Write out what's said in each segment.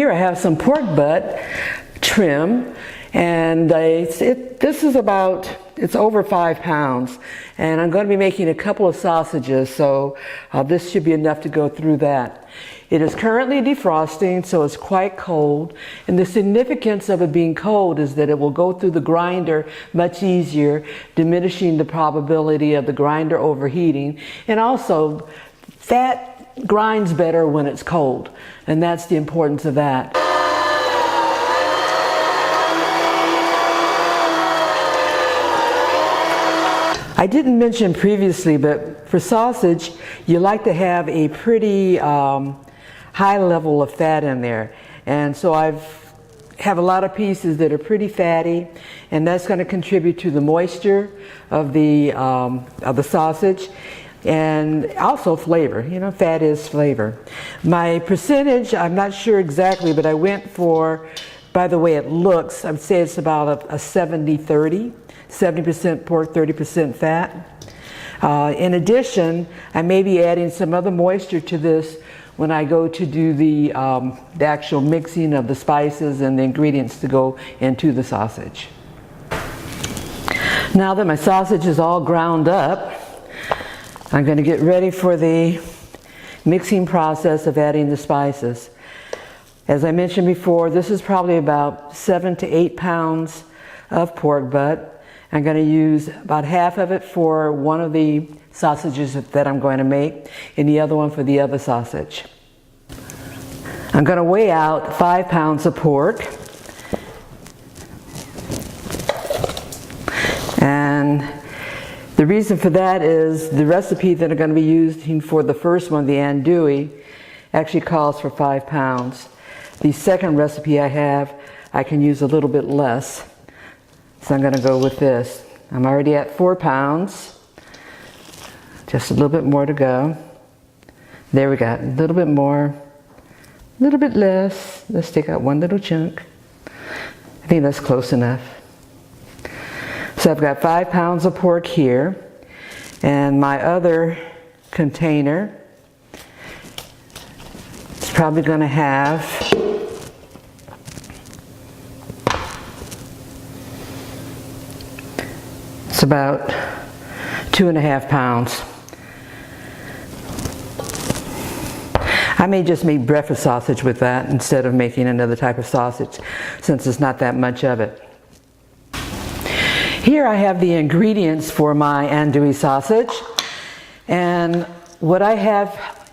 Here I have some pork butt trim, and this is it's over 5 pounds, and I'm going to be making a couple of sausages, so this should be enough to go through that. It is currently defrosting, so it's quite cold, and the significance of it being cold is that it will go through the grinder much easier, diminishing the probability of the grinder overheating, and also fat grinds better when it's cold, and that's the importance of that. I didn't mention previously, but for sausage, you like to have a pretty high level of fat in there, and so have a lot of pieces that are pretty fatty, and that's going to contribute to the moisture of the sausage. And also flavor, you know, fat is flavor. My percentage, I'm not sure exactly, but I went for, by the way it looks, I'd say it's about a 70-30, 70% pork, 30% fat. In addition, I may be adding some other moisture to this when I go to do the actual mixing of the spices and the ingredients to go into the sausage. Now that my sausage is all ground up, I'm going to get ready for the mixing process of adding the spices. As I mentioned before, this is probably about 7 to 8 pounds of pork butt. I'm going to use about half of it for one of the sausages that I'm going to make, and the other one for the other sausage. I'm going to weigh out 5 pounds of pork. And the reason for that is the recipe that I'm going to be using for the first one, the andouille, actually calls for 5 pounds. The second recipe I have, I can use a little bit less. So I'm going to go with this. I'm already at 4 pounds. Just a little bit more to go. There we go, a little bit more, a little bit less. Let's take out one little chunk. I think that's close enough. So I've got 5 pounds of pork here, and my other container is probably going to have it's about 2.5 pounds. I may just make breakfast sausage with that instead of making another type of sausage, since it's not that much of it. Here I have the ingredients for my andouille sausage, and what I have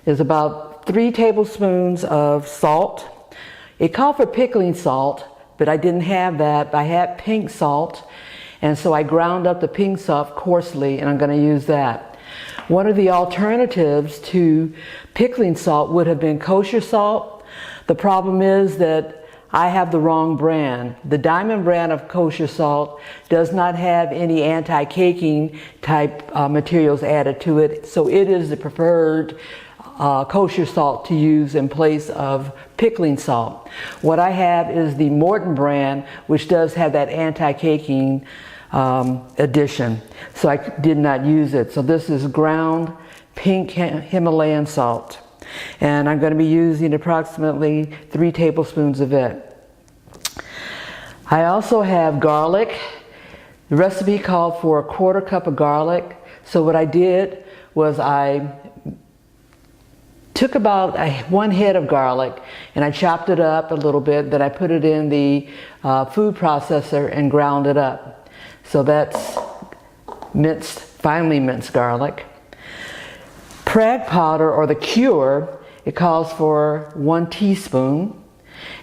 is about 3 tablespoons of salt. It called for pickling salt, but I didn't have that. I had pink salt, and so I ground up the pink salt coarsely, and I'm going to use that. One of the alternatives to pickling salt would have been kosher salt. The problem is that I have the wrong brand. The Diamond brand of kosher salt does not have any anti-caking type materials added to it, so it is the preferred kosher salt to use in place of pickling salt. What I have is the Morton brand, which does have that anti-caking addition, so I did not use it. So this is ground pink Himalayan salt, and I'm going to be using approximately 3 tablespoons of it. I also have garlic. The recipe called for a 1/4 cup of garlic, so what I did was I took about 1 head of garlic and I chopped it up a little bit, then I put it in the food processor and ground it up. So that's finely minced garlic. Prague powder, or the cure, it calls for 1 teaspoon.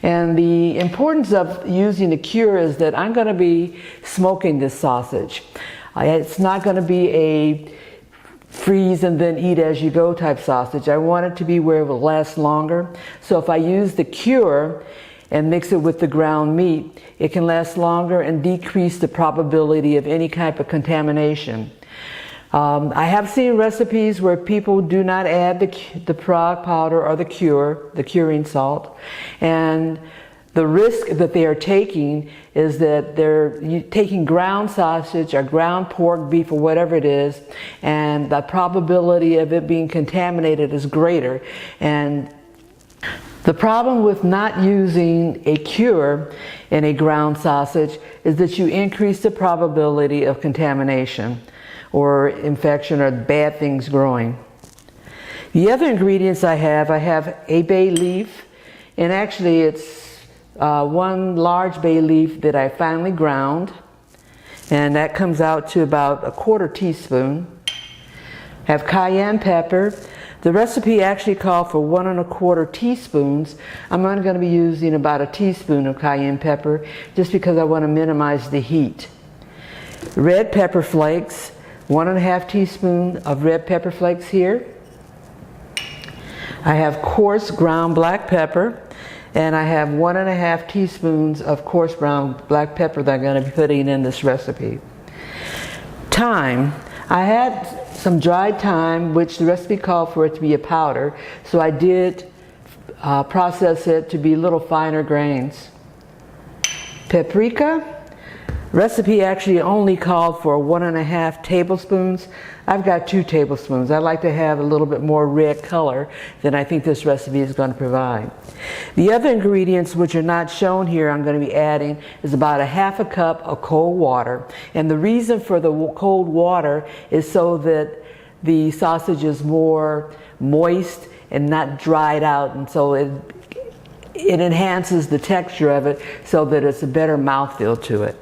And the importance of using the cure is that I'm going to be smoking this sausage. It's not going to be a freeze and then eat as you go type sausage. I want it to be where it will last longer. So if I use the cure and mix it with the ground meat, it can last longer and decrease the probability of any type of contamination. I have seen recipes where people do not add the Prague powder or the curing salt, and the risk that they are taking is that they're taking ground sausage or ground pork, beef, or whatever it is, and the probability of it being contaminated is greater. And The problem with not using a cure in a ground sausage is that you increase the probability of contamination or infection or bad things growing. The other ingredients I have a bay leaf, and actually it's one large bay leaf that I finely ground, and that comes out to about 1/4 teaspoon. I have cayenne pepper. The recipe actually called for 1 1/4 teaspoons. I'm only going to be using about a teaspoon of cayenne pepper just because I want to minimize the heat. Red pepper flakes, 1 1/2 teaspoon of red pepper flakes here. I have coarse ground black pepper, and I have 1 1/2 teaspoons of coarse ground black pepper that I'm going to be putting in this recipe. Thyme. I had some dried thyme, which the recipe called for it to be a powder, so I did process it to be little finer grains. Paprika. Recipe actually only called for 1 1/2 tablespoons. I've got 2 tablespoons. I like to have a little bit more red color than I think this recipe is going to provide. The other ingredients, which are not shown here, I'm going to be adding is about 1/2 cup of cold water. And the reason for the cold water is so that the sausage is more moist and not dried out, and so it enhances the texture of it so that it's a better mouthfeel to it.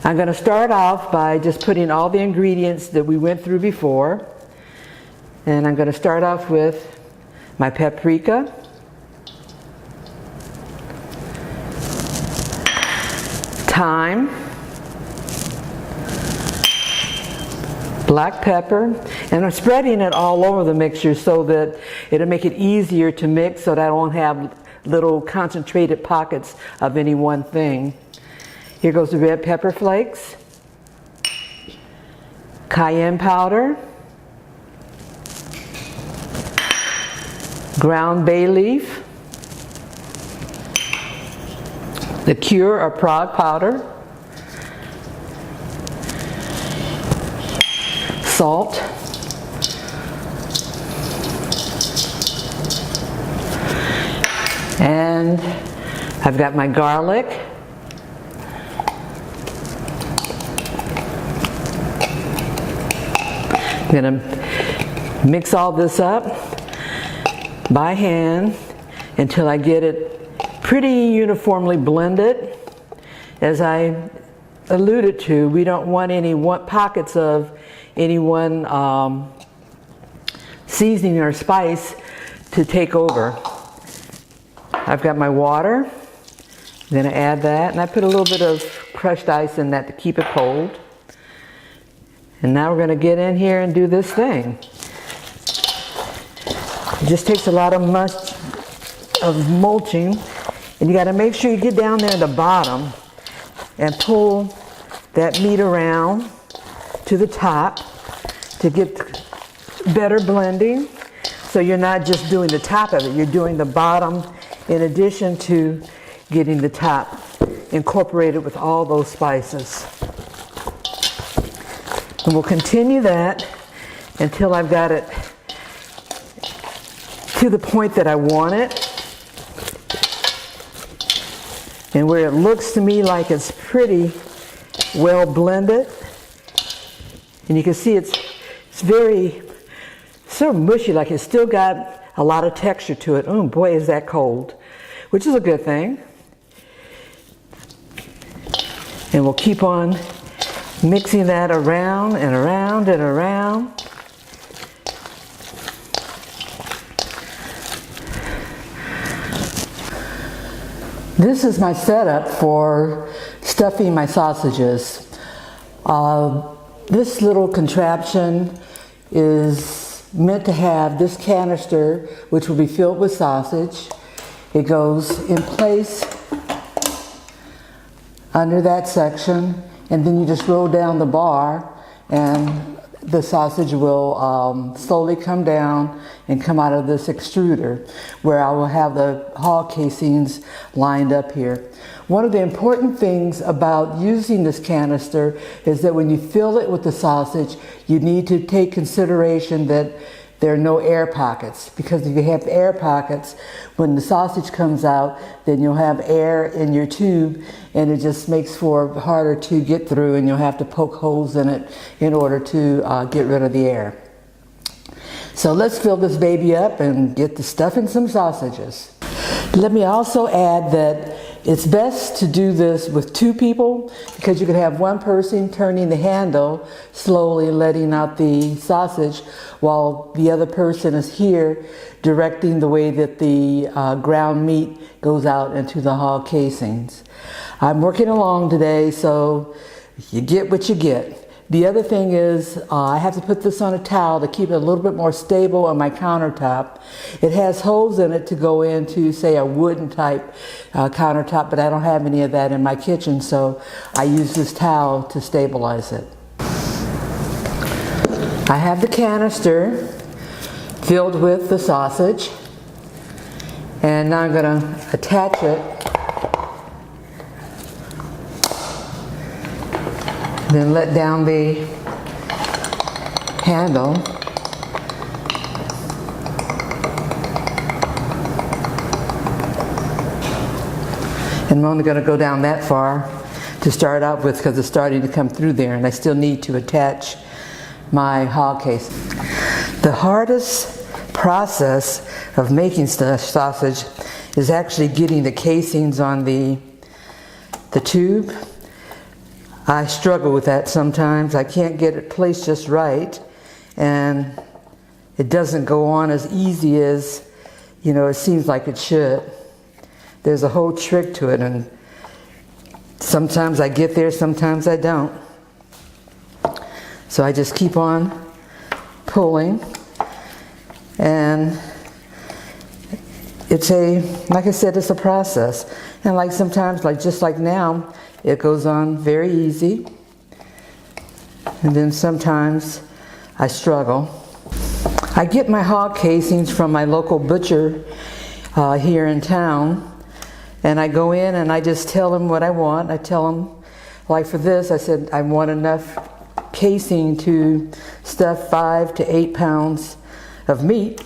I'm going to start off by just putting all the ingredients that we went through before. And I'm going to start off with my paprika, thyme, black pepper, and I'm spreading it all over the mixture so that it'll make it easier to mix so that I won't have little concentrated pockets of any one thing. Here goes the red pepper flakes, cayenne powder, ground bay leaf, the cure or Prague powder, salt, and I've got my garlic, I'm going to mix all this up by hand until I get it pretty uniformly blended. As I alluded to, we don't want any pockets of any one seasoning or spice to take over. I've got my water. I'm going to add that, and I put a little bit of crushed ice in that to keep it cold. And now we're going to get in here and do this thing. It just takes a lot of mulching, and you got to make sure you get down there at the bottom and pull that meat around to the top to get better blending. So you're not just doing the top of it, you're doing the bottom in addition to getting the top incorporated with all those spices. And we'll continue that until I've got it to the point that I want it, and where it looks to me like it's pretty well blended. And you can see it's very sort of mushy, like it's still got a lot of texture to it. Oh boy, is that cold, which is a good thing. And we'll keep on mixing that around and around and around. This is my setup for stuffing my sausages. This little contraption is meant to have this canister, which will be filled with sausage. It goes in place under that section, and then you just roll down the bar and the sausage will slowly come down and come out of this extruder, where I will have the hog casings lined up here. One of the important things about using this canister is that when you fill it with the sausage, you need to take consideration that there are no air pockets, because if you have air pockets, when the sausage comes out, then you'll have air in your tube, and it just makes for harder to get through, and you'll have to poke holes in it in order to get rid of the air. So let's fill this baby up and get the stuff in some sausages. Let me also add that it's best to do this with 2 people, because you can have one person turning the handle, slowly letting out the sausage, while the other person is here directing the way that the ground meat goes out into the hog casings. I'm working along today, so you get what you get. The other thing is I have to put this on a towel to keep it a little bit more stable on my countertop. It has holes in it to go into, say, a wooden type countertop, but I don't have any of that in my kitchen, so I use this towel to stabilize it. I have the canister filled with the sausage, and now I'm going to attach it. Then let down the handle. And I'm only going to go down that far to start out with, because it's starting to come through there, and I still need to attach my hog case. The hardest process of making sausage is actually getting the casings on the tube. I struggle with that sometimes. I can't get it placed just right, and it doesn't go on as easy as, it seems like it should. There's a whole trick to it, and sometimes I get there, sometimes I don't. So I just keep on pulling, and like I said, it's a process. And like sometimes, just like now, it goes on very easy, and then sometimes I struggle. I get my hog casings from my local butcher here in town, and I go in and I just tell them what I want. I tell them, like for this, I said I want enough casing to stuff 5 to 8 pounds of meat,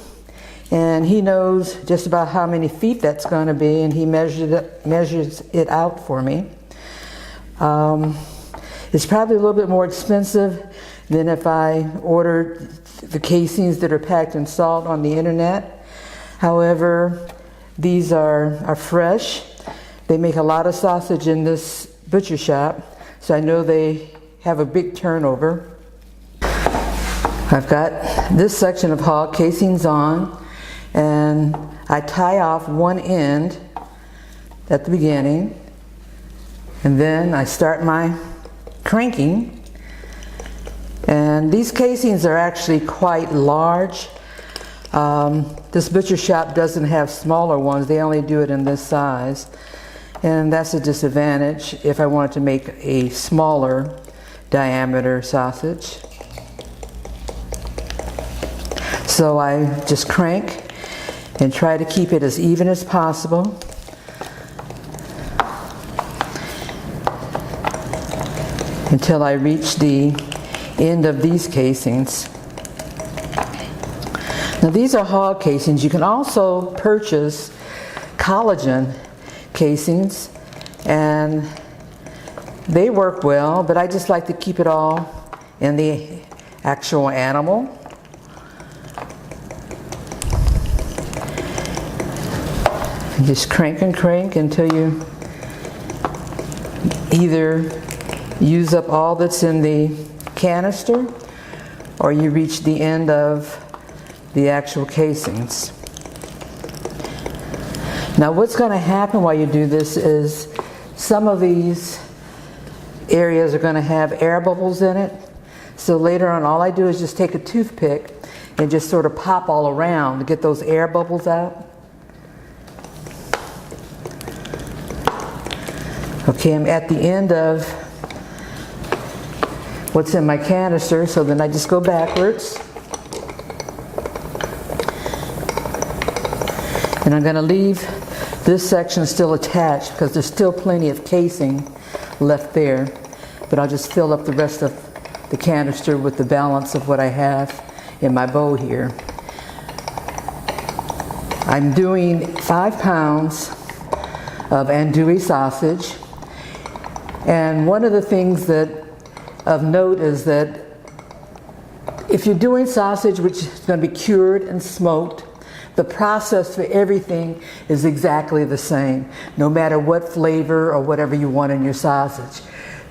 and he knows just about how many feet that's going to be, and he measures it out for me. It's probably a little bit more expensive than if I ordered the casings that are packed in salt on the internet. However, these are fresh. They make a lot of sausage in this butcher shop, so I know they have a big turnover. I've got this section of hog casings on, and I tie off one end at the beginning, and then I start my cranking. And these casings are actually quite large. This butcher shop doesn't have smaller ones. They only do it in this size. And that's a disadvantage if I wanted to make a smaller diameter sausage. So I just crank and try to keep it as even as possible. Until I reach the end of these casings. Now these are hog casings. You can also purchase collagen casings, and they work well, but I just like to keep it all in the actual animal. And just crank and crank until you either use up all that's in the canister, or you reach the end of the actual casings. Now what's going to happen while you do this is some of these areas are going to have air bubbles in it. So later on, all I do is just take a toothpick and just sort of pop all around to get those air bubbles out. Okay, I'm at the end of what's in my canister, so then I just go backwards. And I'm going to leave this section still attached because there's still plenty of casing left there. But I'll just fill up the rest of the canister with the balance of what I have in my bowl here. I'm doing 5 pounds of andouille sausage. And one of the things that of note is that if you're doing sausage which is going to be cured and smoked, the process for everything is exactly the same, no matter what flavor or whatever you want in your sausage.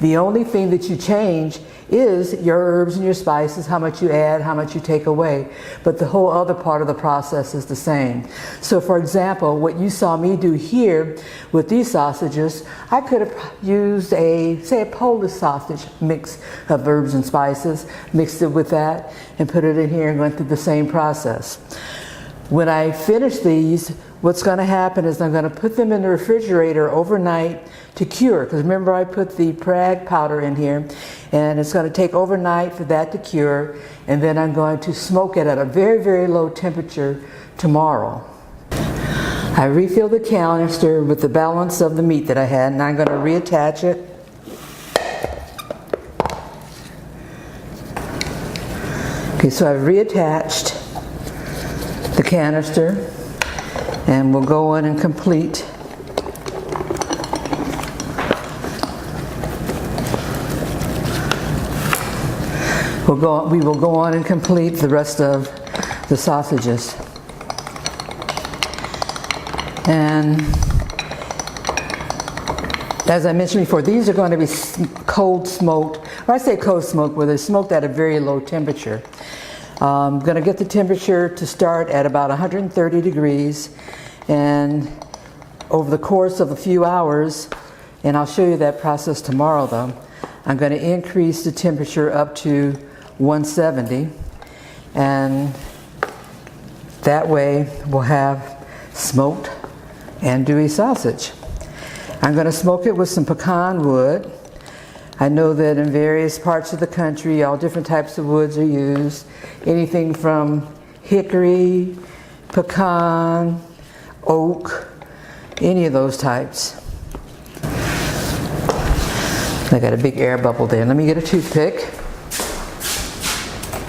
The only thing that you change is your herbs and your spices, how much you add, how much you take away. But the whole other part of the process is the same. So for example, what you saw me do here with these sausages, I could have used say a Polish sausage mix of herbs and spices, mixed it with that, and put it in here and went through the same process. When I finish these, what's going to happen is I'm going to put them in the refrigerator overnight to cure. Because remember, I put the Prague powder in here, and it's going to take overnight for that to cure. And then I'm going to smoke it at a very, very low temperature tomorrow. I refilled the canister with the balance of the meat that I had, and I'm going to reattach it. Okay, so I've reattached the canister, and we'll go in and complete we will go on and complete the rest of the sausages. And as I mentioned before, these are going to be cold smoked, or I say cold smoked, where they're smoked at a very low temperature. I'm going to get the temperature to start at about 130 degrees, and over the course of a few hours, and I'll show you that process tomorrow though, I'm going to increase the temperature up to 170, and that way we'll have smoked andouille sausage. I'm going to smoke it with some pecan wood. I know that in various parts of the country, all different types of woods are used. Anything from hickory, pecan, oak, any of those types. I got a big air bubble there. Let me get a toothpick.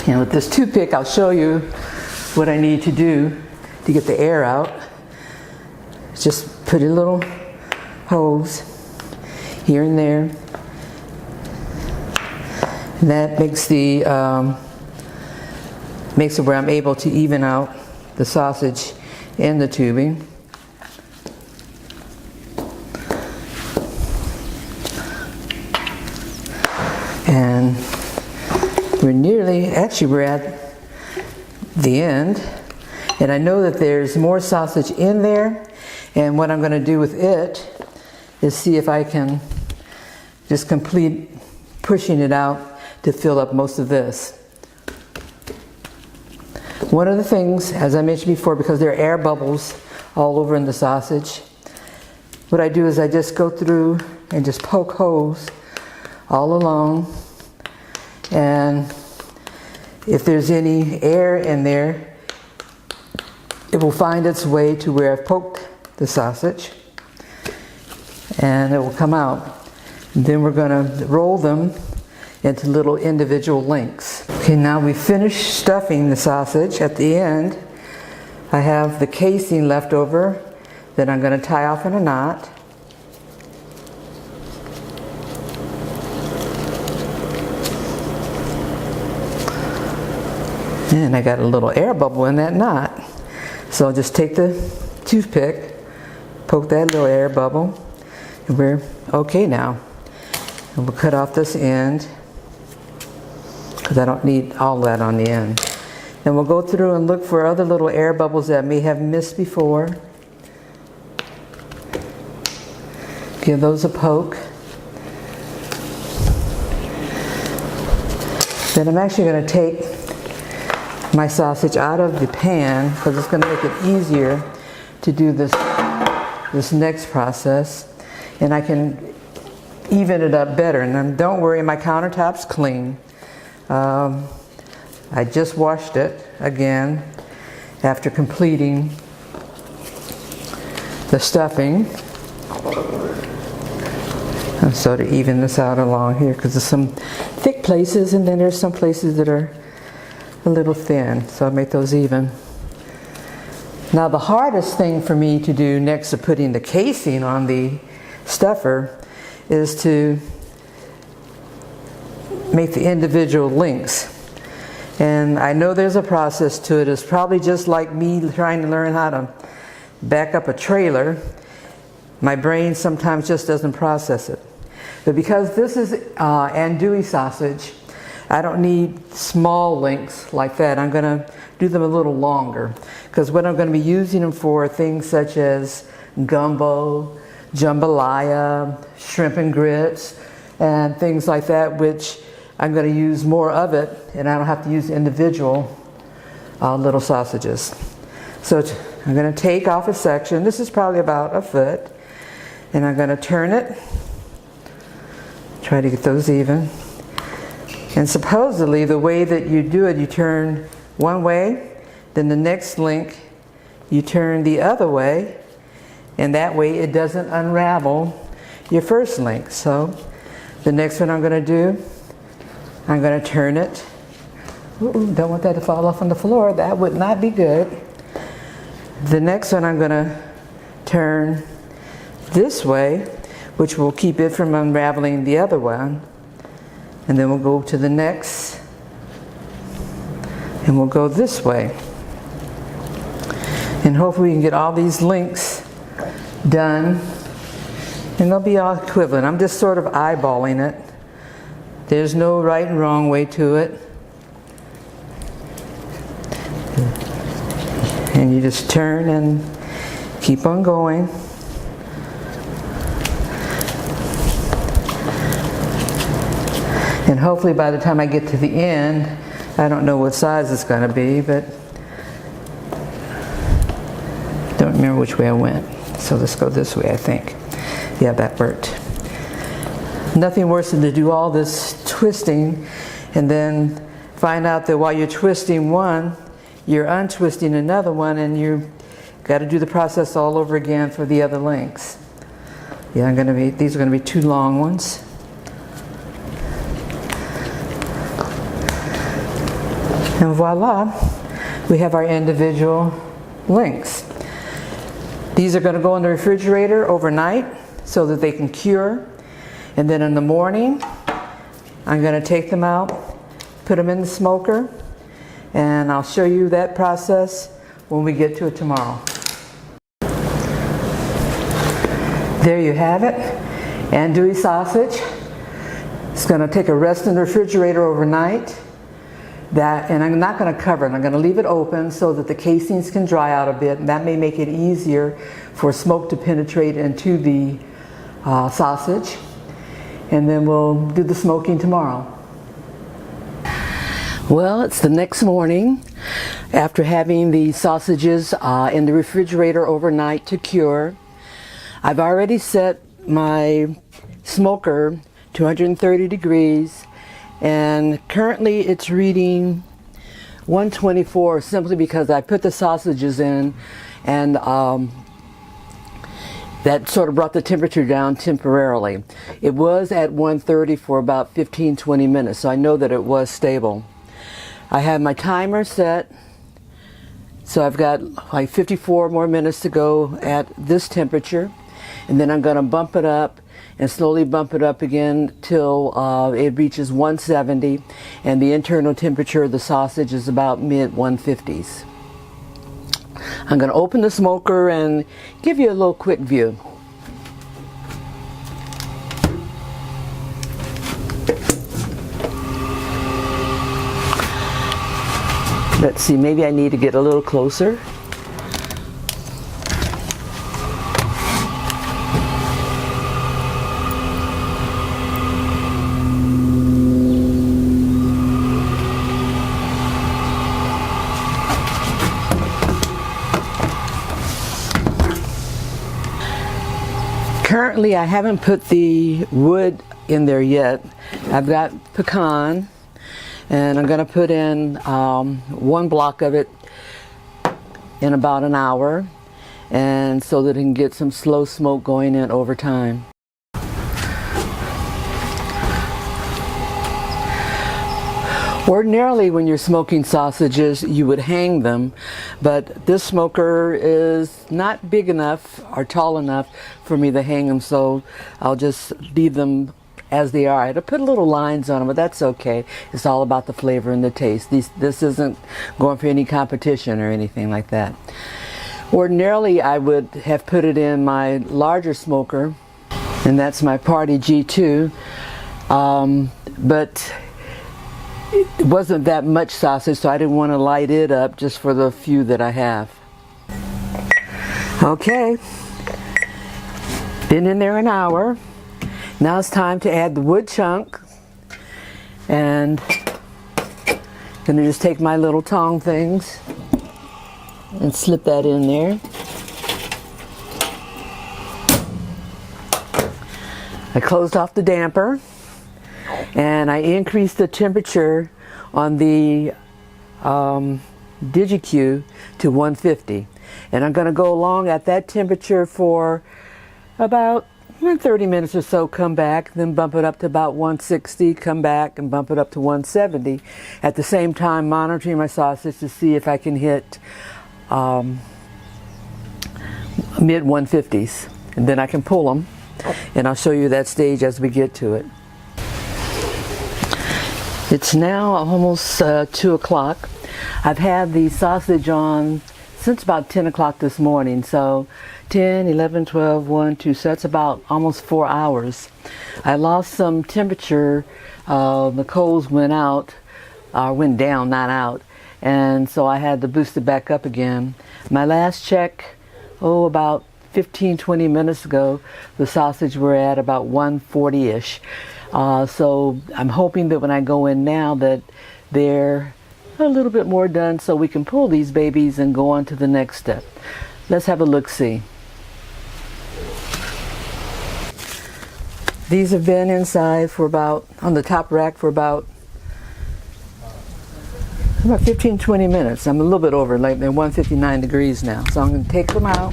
And with this toothpick, I'll show you what I need to do to get the air out. Just put a little hose here and there. And that makes makes it where I'm able to even out the sausage in the tubing. And we're at the end. And I know that there's more sausage in there. And what I'm going to do with it is see if I can just complete pushing it out to fill up most of this. One of the things, as I mentioned before, because there are air bubbles all over in the sausage, what I do is I just go through and just poke holes all along, and if there's any air in there, it will find its way to where I've poked the sausage, and it will come out. And then we're going to roll them into little individual lengths. Okay, now we finished stuffing the sausage. At the end, I have the casing left over that I'm going to tie off in a knot. And I got a little air bubble in that knot. So I'll just take the toothpick, poke that little air bubble, and we're okay now. And we'll cut off this end, because I don't need all that on the end. Then we'll go through and look for other little air bubbles that I may have missed before. Give those a poke. Then I'm actually going to take my sausage out of the pan, because it's going to make it easier to do this next process, and I can even it up better. And then don't worry, my countertop's clean. I just washed it again after completing the stuffing. And so to even this out along here, because there's some thick places and then there's some places that are a little thin, so I make those even. Now the hardest thing for me to do next to putting the casing on the stuffer is to make the individual links. And I know there's a process to it. It's probably just like me trying to learn how to back up a trailer. My brain sometimes just doesn't process it. But because this is andouille sausage, I don't need small links like that. I'm going to do them a little longer, because what I'm going to be using them for are things such as gumbo, jambalaya, shrimp and grits, and things like that, which I'm going to use more of it, and I don't have to use individual little sausages. So I'm going to take off a section. This is probably about a foot, and I'm going to turn it, try to get those even. And supposedly the way that you do it, you turn one way, then the next link you turn the other way, and that way it doesn't unravel your first link. So the next one I'm going to do, I'm going to turn it. Ooh, don't want that to fall off on the floor. That would not be good. The next one I'm going to turn this way, which will keep it from unraveling the other one. And then we'll go to the next, and we'll go this way. And hopefully we can get all these links done, and they'll be all equivalent. I'm just sort of eyeballing it. There's no right and wrong way to it. And you just turn and keep on going. And hopefully by the time I get to the end, I don't know what size it's going to be, but don't remember which way I went. So let's go this way, I think. Yeah, that worked. Nothing worse than to do all this twisting and then find out that while you're twisting one, you're untwisting another one, and you've got to do the process all over again for the other links. Yeah, these are going to be 2 long ones. And voila, we have our individual links. These are going to go in the refrigerator overnight so that they can cure. And then in the morning, I'm going to take them out, put them in the smoker, and I'll show you that process when we get to it tomorrow. There you have it, andouille sausage. It's going to take a rest in the refrigerator overnight. And I'm not going to cover it. I'm going to leave it open so that the casings can dry out a bit, and that may make it easier for smoke to penetrate into the sausage. And then we'll do the smoking tomorrow. Well, it's the next morning after having the sausages in the refrigerator overnight to cure. I've already set my smoker to 130 degrees, and currently it's reading 124 simply because I put the sausages in, and that sort of brought the temperature down temporarily. It was at 130 for about 15-20 minutes, so I know that it was stable. I have my timer set, so I've got like 54 more minutes to go at this temperature, and then I'm going to bump it up and slowly bump it up again till it reaches 170, and the internal temperature of the sausage is about mid-150s. I'm going to open the smoker and give you a little quick view. Let's see, maybe I need to get a little closer. Currently, I haven't put the wood in there yet. I've got pecan, and I'm going to put in 1 block of it in about an hour, and so that it can get some slow smoke going in over time. Ordinarily, when you're smoking sausages, you would hang them, but this smoker is not big enough or tall enough for me to hang them, so I'll just leave them as they are. I had to put little lines on them, but that's okay. It's all about the flavor and the taste. This isn't going for any competition or anything like that. Ordinarily, I would have put it in my larger smoker, and that's my Party G2, but it wasn't that much sausage, so I didn't want to light it up just for the few that I have. Okay, been in there an hour. Now it's time to add the wood chunk, and I'm gonna just take my little tong things and slip that in there. I closed off the damper, and I increased the temperature on the BBQ to 150, and I'm going to go along at that temperature for about 30 minutes or so, come back, then bump it up to about 160, come back and bump it up to 170, at the same time monitoring my sausage to see if I can hit mid 150s, and then I can pull them, and I'll show you that stage as we get to it. It's now almost 2 o'clock. I've had the sausage on since about 10 o'clock this morning, so 10, 11, 12, 1, 2, so that's about almost 4 hours. I lost some temperature. The coals went down, not out, and so I had to boost it back up again. My last check, about 15-20 minutes ago, the sausage were at about 140-ish. So I'm hoping that when I go in now that they're a little bit more done, so we can pull these babies and go on to the next step. Let's have a look-see. These have been inside for on the top rack for about 15-20 minutes. I'm a little bit over, like they're 159 degrees now. So I'm going to take them out.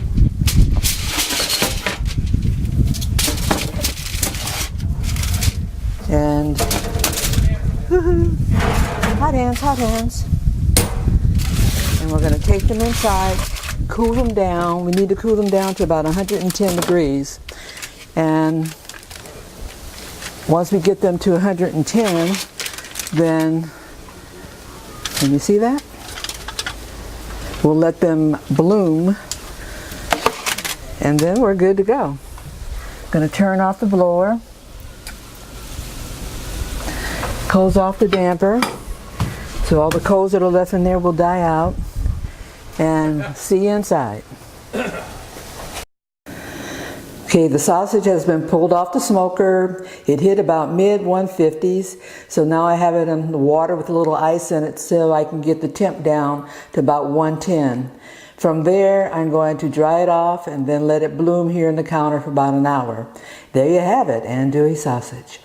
And hot hands. And we're going to take them inside, cool them down. We need to cool them down to about 110 degrees. And once we get them to 110, then, can you see that? We'll let them bloom, and then we're good to go. I'm going to turn off the blower. Close off the damper, so all the coals that are left in there will die out, and see you inside. Okay, the sausage has been pulled off the smoker. It hit about mid 150s, so now I have it in the water with a little ice in it so I can get the temp down to about 110. From there, I'm going to dry it off and then let it bloom here in the counter for about an hour. There you have it, andouille sausage.